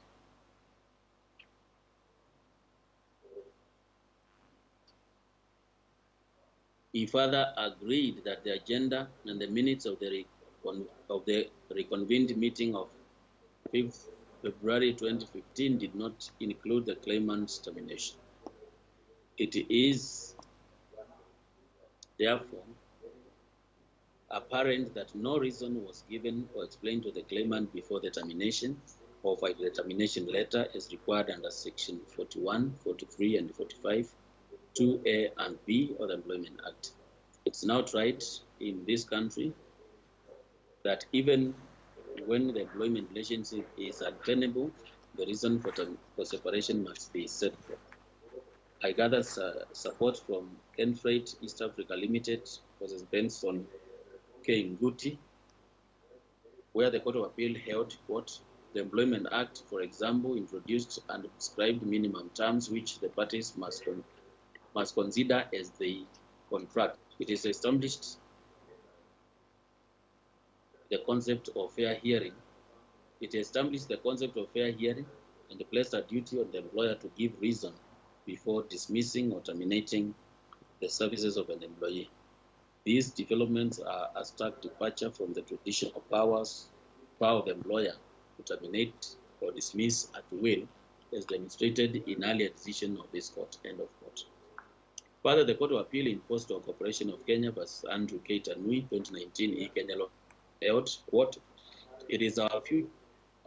He further agreed that the agenda and the minutes of the reconvened meeting of 5th February 2015 did not include the claimant's termination. It is therefore apparent that no reason was given or explained to the claimant before the termination or by the termination letter as required under section 41, 43, and 45, 2A and B of the Employment Act. It's now tried in this country that even when the employment relationship is untenable, the reason for separation must be set forth. I gather support from Ken Freight, East Africa Limited versus Benson K. Nguti, where the Court of Appeal held, quote, the Employment Act, for example, introduced and prescribed minimum terms which the parties must consider as they contract. It is established the concept of fair hearing. It established the concept of fair hearing and placed a duty on the employer to give reason before dismissing or terminating the services of an employee. These developments are a stark departure from the traditional power of the employer to terminate or dismiss at will, as demonstrated in earlier decision of this court, end of quote. Further, the Court of Appeal in Postal Corporation of Kenya versus Andrew K. Tanui, 2019, E-Kenya law held, quote, it is our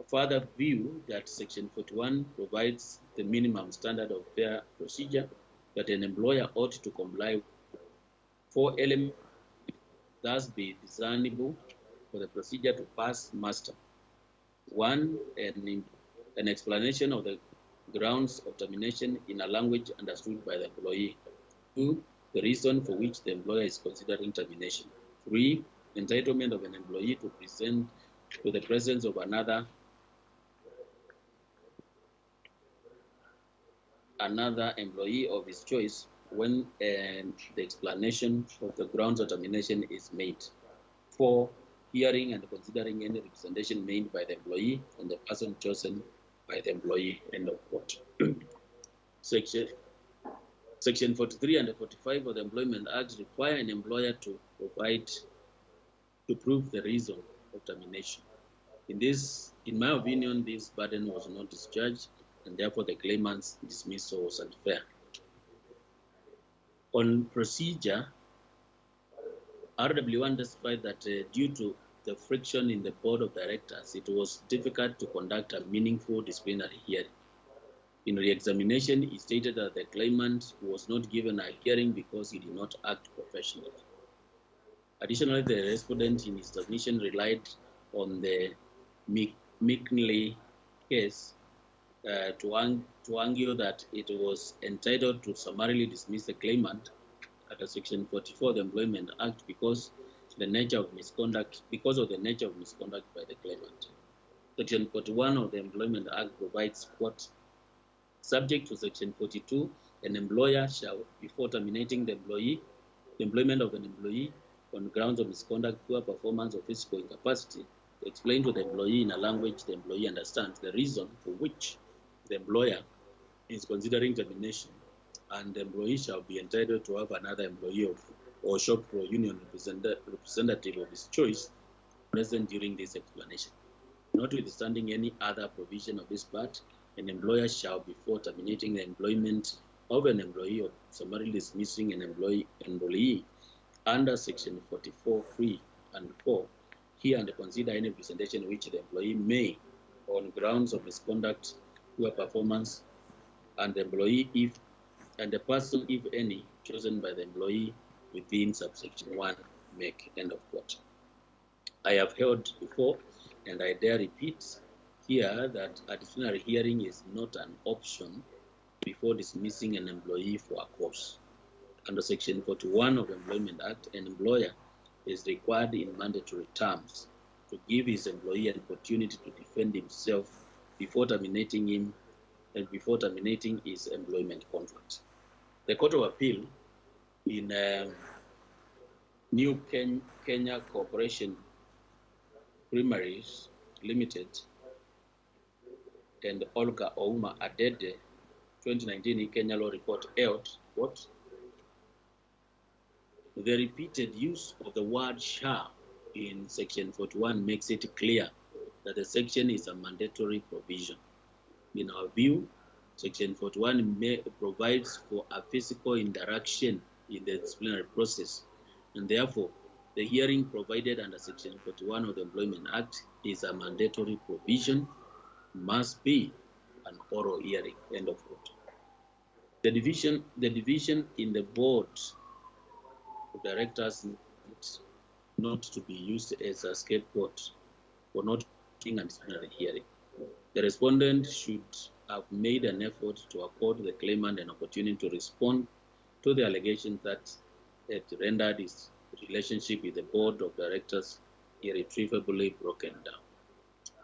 further view that Section 41 provides the minimum standard of fair procedure that an employer ought to comply with. 4 elements thus be discernible for the procedure to pass muster. 1, an explanation of the grounds of termination in a language understood by the employee. 2, the reason for which the employer is considering termination. 3, entitlement of an employee to present to the presence of another employee of his choice when the explanation of the grounds of termination is made. 4, hearing and considering any representation made by the employee and the person chosen by the employee, end of quote. Section 43 and 45 of the Employment Act require an employer to prove the reason of termination. In my opinion, this burden was not discharged, and therefore the claimant's dismissal was unfair. On procedure, RW1 testified that due to the friction in the board of directors, it was difficult to conduct a meaningful disciplinary hearing. In re-examination, he stated that the claimant was not given a hearing because he did not act professionally. Additionally, the respondent in his submission relied on the McNeely case to argue that it was entitled to summarily dismiss the claimant under Section 44 of the Employment Act because of the nature of misconduct by the claimant. Section 41 of the Employment Act provides, quote, subject to Section 42, an employer shall, before terminating the employment of an employee on grounds of misconduct, poor performance, or physical incapacity, to explain to the employee in a language the employee understands the reason for which the employer is considering termination, and the employee shall be entitled to have another employee or shop floor union representative of his choice present during this explanation. Notwithstanding any other provision of this part, an employer shall, before terminating the employment of an employee or summarily dismissing an employee under Section 44(3) and 4, hear and consider any presentation which the employee may, on grounds of misconduct, poor performance, and the employee, if and the person, if any, chosen by the employee within subsection 1, make, end of quote. I have held before, and I dare repeat here, that a disciplinary hearing is not an option before dismissing an employee for a cause. Under Section 41 of the Employment Act, an employer is required in mandatory terms to give his employee an opportunity to defend himself before terminating him and before terminating his employment contract. The Court of Appeal in New Kenya Corporation Primaries Limited and Olga Ouma Adede 2019 Kenya Law Report held, what? The repeated use of the word shall in Section 41 makes it clear that the section is a mandatory provision. In our view, Section 41 provides for a physical interaction in the disciplinary process, and therefore the hearing provided under Section 41 of the Employment Act is a mandatory provision, must be an oral hearing, end of quote. The division in the board of directors not to be used as a scapegoat for not taking a disciplinary hearing. The respondent should have made an effort to accord the claimant an opportunity to respond to the allegations that it rendered his relationship with the board of directors irretrievably broken down.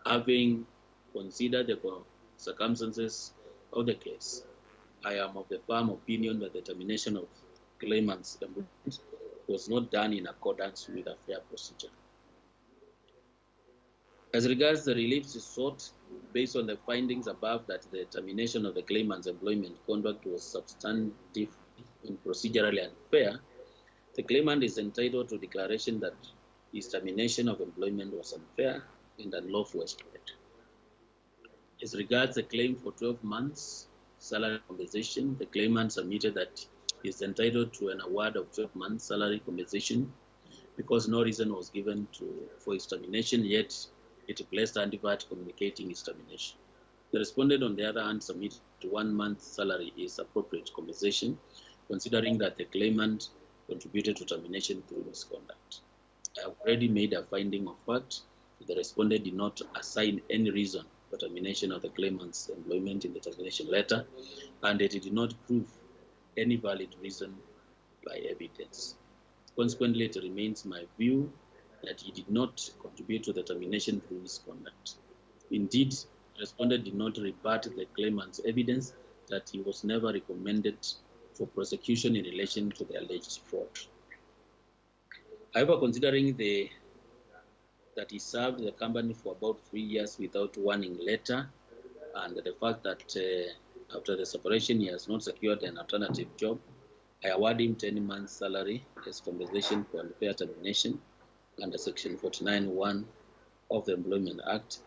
Having considered the circumstances of the case, I am of the firm opinion that the termination of claimant's employment was not done in accordance with a fair procedure. As regards the reliefs sought, based on the findings above that the termination of the claimant's employment contract was substantive and procedurally unfair, the claimant is entitled to declaration that his termination of employment was unfair and unlawful as stated. As regards the claim for 12 months salary compensation, the claimant submitted that he is entitled to an award of 12 months salary compensation because no reason was given for his termination, yet it placed antibiotic communicating his termination. The respondent, on the other hand, submitted 1 month's salary is appropriate compensation, considering that the claimant contributed to termination through misconduct. I have already made a finding of fact that the respondent did not assign any reason for termination of the claimant's employment in the termination letter, and that it did not prove any valid reason by evidence. Consequently, it remains my view that he did not contribute to the termination through misconduct. Indeed, the respondent did not rebut the claimant's evidence that he was never recommended for prosecution in relation to the alleged fraud. However, considering that he served the company for about 3 years without warning letter, and the fact that after the separation he has not secured an alternative job, I award him 10 months salary as compensation for unfair termination under Section 49(1) of the Employment Act.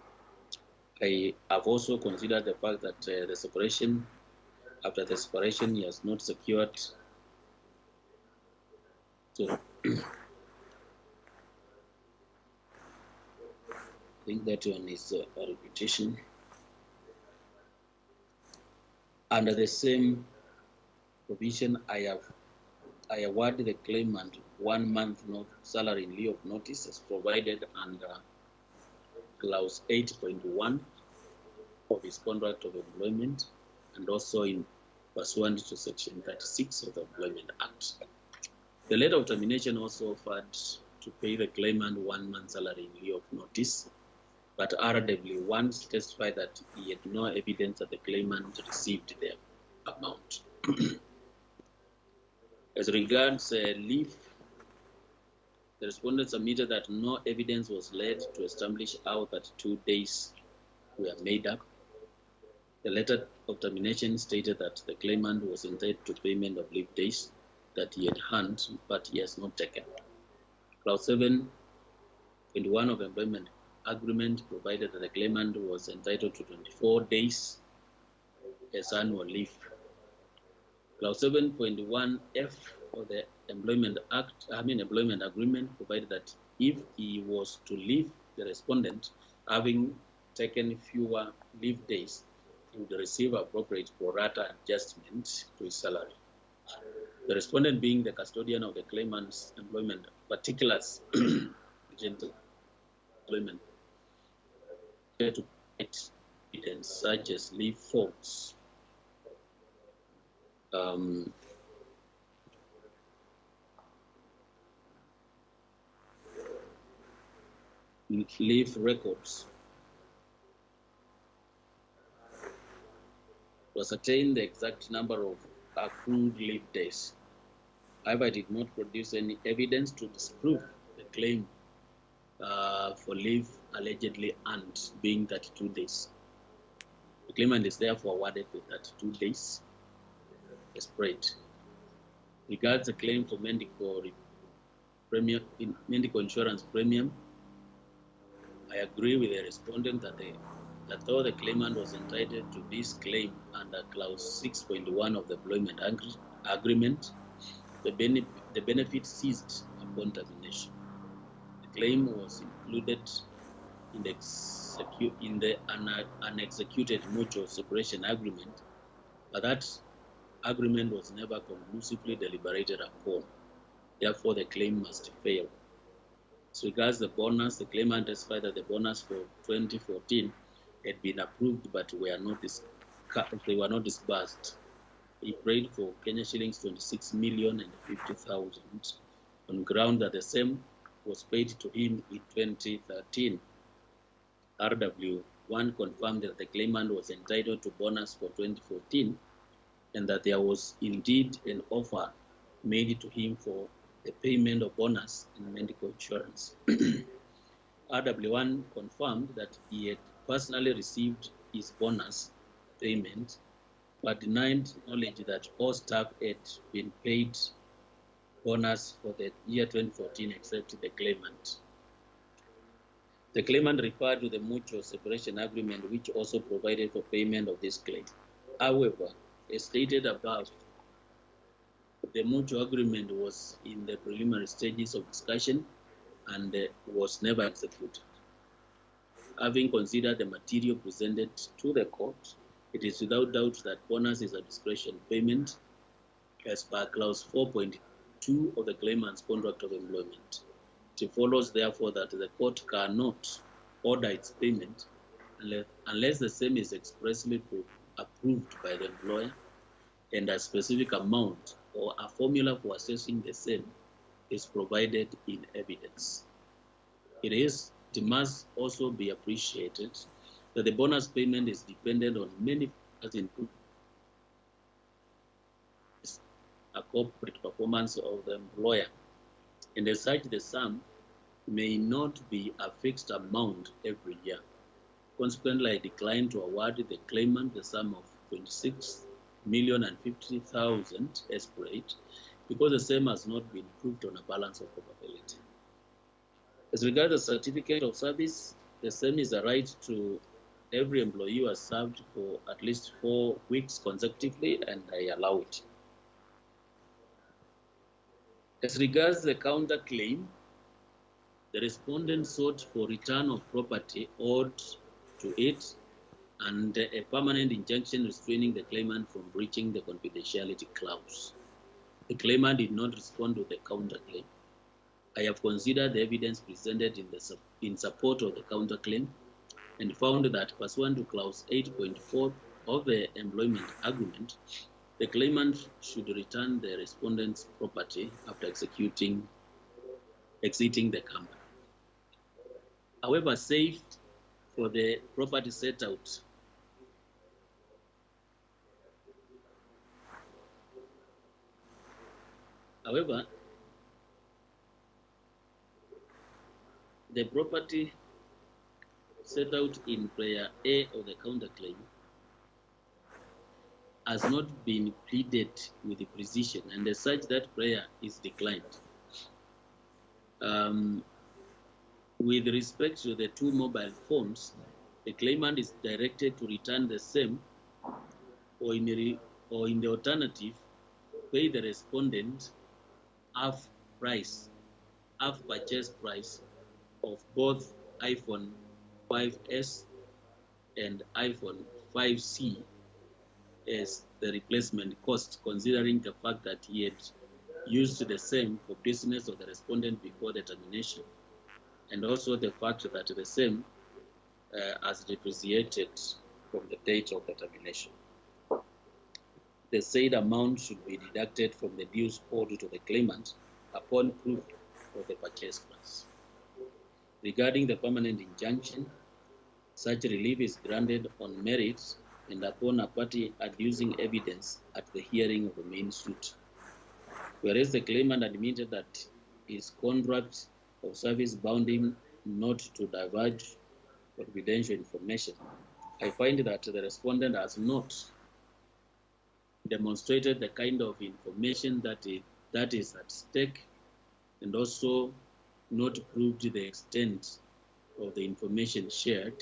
I have also considered the fact that after the separation he has not secured. So I think that one is a repetition. Under the same provision, I award the claimant 1 month salary in lieu of notice as provided under clause 8.1 of his contract of employment and also in pursuant to section 36 of the Employment Act. The letter of termination also offered to pay the claimant 1 month salary in lieu of notice, but RW1 testified that he had no evidence that the claimant received the amount. As regards leave, the respondent submitted that no evidence was laid to establish how that 2 days were made up. The letter of termination stated that the claimant was entitled to payment of leave days that he had earned, but he has not taken. Clause 7.1 of employment agreement provided that the claimant was entitled to 24 days as annual leave. Clause 7.1F of the Employment Agreement provided that if he was to leave the respondent having taken fewer leave days, he would receive appropriate pro rata adjustment to his salary. The respondent, being the custodian of the claimant's employment particulars, employment, to evidence such as leave forms, leave records, to ascertain the exact number of accrued leave days. However, I did not produce any evidence to disprove the claim for leave allegedly earned being 32 days. The claimant is therefore awarded with 32 days as paid. Regards the claim for medical insurance premium, I agree with the respondent that though the claimant was entitled to this claim under clause 6.1 of the employment agreement, the benefit ceased upon termination. The claim was included in the unexecuted mutual separation agreement, but that agreement was never conclusively deliberated upon. Therefore, the claim must fail. As regards the bonus, the claimant testified that the bonus for 2014 had been approved, but they were not disbursed. He prayed for Kenya shillings 26,050,000 on ground that the same was paid to him in 2013. RW1 confirmed that the claimant was entitled to bonus for 2014 and that there was indeed an offer made to him for the payment of bonus in medical insurance. RW1 confirmed that he had personally received his bonus payment, but denied knowledge that all staff had been paid bonus for the year 2014 except the claimant. The claimant referred to the mutual separation agreement, which also provided for payment of this claim. However, as stated above, the mutual agreement was in the preliminary stages of discussion and was never executed. Having considered the material presented to the court, it is without doubt that bonus is a discretion payment as per clause 4.2 of the claimant's contract of employment. It follows, therefore, that the court cannot order its payment unless the same is expressly approved by the employer and a specific amount or a formula for assessing the same is provided in evidence. It must also be appreciated that the bonus payment is dependent on many factors, including a corporate performance of the employer, and as such the sum may not be a fixed amount every year. Consequently, I decline to award the claimant the sum of 26,050,000 as paid because the same has not been proved on a balance of probability. As regards the certificate of service, the same is a right to every employee who has served for at least 4 weeks consecutively, and I allow it. As regards the counterclaim, the respondent sought for return of property owed to it and a permanent injunction restraining the claimant from breaching the confidentiality clause. The claimant did not respond to the counterclaim. I have considered the evidence presented in support of the counterclaim and found that pursuant to clause 8.4 of the employment agreement, the claimant should return the respondent's property after exiting the company. However, save for the property set out However, the property set out in prayer A of the counterclaim has not been pleaded with precision, and as such, that prayer is declined. With respect to the two mobile phones, the claimant is directed to return the same, or in the alternative, pay the respondent half purchase price of both iPhone 5S and iPhone 5C as the replacement cost, considering the fact that he had used the same for business of the respondent before the termination, and also the fact that the same has depreciated from the date of the termination. The said amount should be deducted from the dues owed to the claimant upon proof of the purchase price. Regarding the permanent injunction, such relief is granted on merits and upon a party adducing evidence at the hearing of the main suit. Whereas the claimant admitted that his contract of service bound him not to divulge confidential information, I find that the respondent has not demonstrated the kind of information that is at stake, and also not proved the extent of the information shared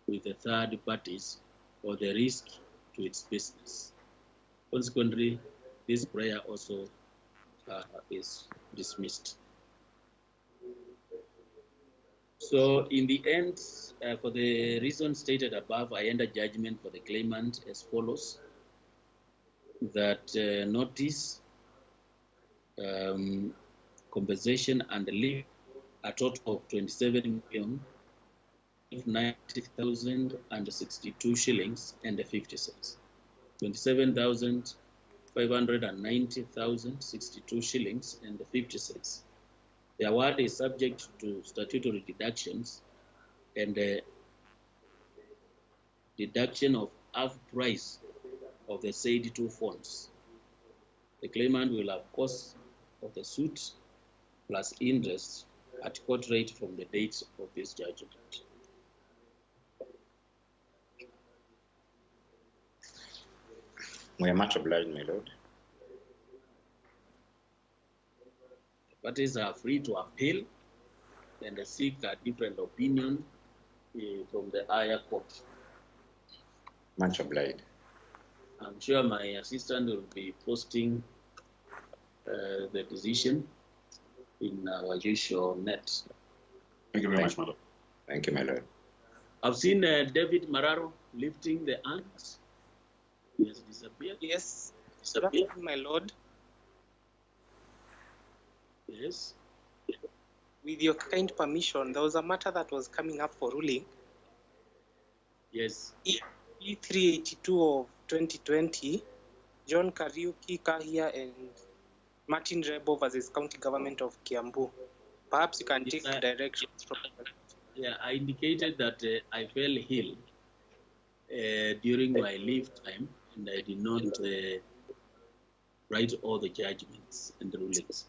with the third parties or the risk to its business. Consequently, this prayer also is dismissed. So in the end, for the reasons stated above, I enter judgment for the claimant as follows: that notice, compensation, and leave a total of 27,090,062 shillings and 50 cents. 27,590,062 shillings and 50 cents. The award is subject to statutory deductions and deduction of half price of the said two phones. The claimant will have costs of the suit plus interest at court rate from the date of this judgment. We are much obliged, my lord. The parties are free to appeal and seek a different opinion from the higher court. Much obliged. I'm sure my assistant will be posting the decision in our usual net. Thank you very much, my lord. Thank you, my lord. I've seen David Mararo lifting the hands. He has disappeared. Yes, Disappeared. my lord. Yes. With your kind permission, there was a matter that was coming up for ruling. Yes. E382 of 2020, John Kariuki Kahia and Martin Rebo versus County Government of Kiambu. Perhaps you can take directions from that. Yeah, I indicated that I fell ill during my leave time, and I did not write all the judgments and the rulings.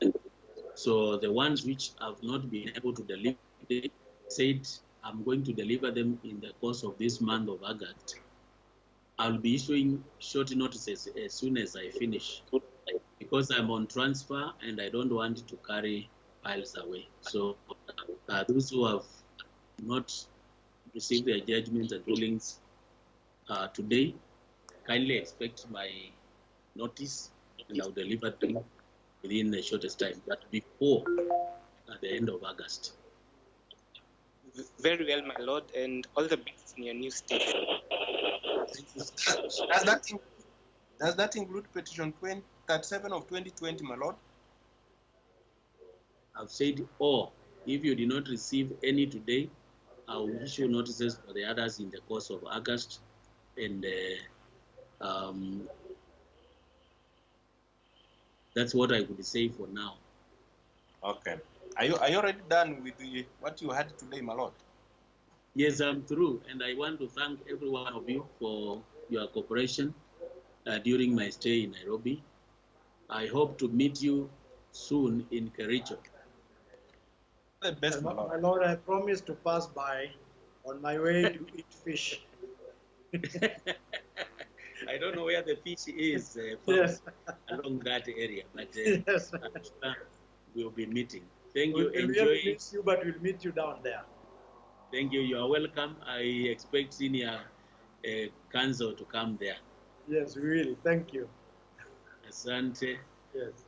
So the ones which I've not been able to deliver, they said I'm going to deliver them in the course of this month of August. I'll be issuing short notices as soon as I finish, because I'm on transfer and I don't want to carry files away. So those who have not received their judgments and rulings today, kindly expect my notice, and I'll deliver them within the shortest time, but before at the end of August. Very well, my lord, and all the best in your new station. Does that include petition 37 of 2020, my lord? I've said, or if you did not receive any today, I will issue notices for the others in the course of August, and that's what I could say for now. Okay. Are you already done with what you had today, my lord? Yes, I'm through, and I want to thank every one of you for your cooperation during my stay in Nairobi. I hope to meet you soon in Kericho. The best, my lord. My lord, I promise to pass by on my way to eat fish. I don't know where the fish is Yes. along that area, but Yes. I'm sure we'll be meeting. Thank We you. will Enjoy. miss you, but we'll meet you down there. Thank you. You are welcome. I expect senior council to come there. Yes, really. Thank you. Asante. Yes.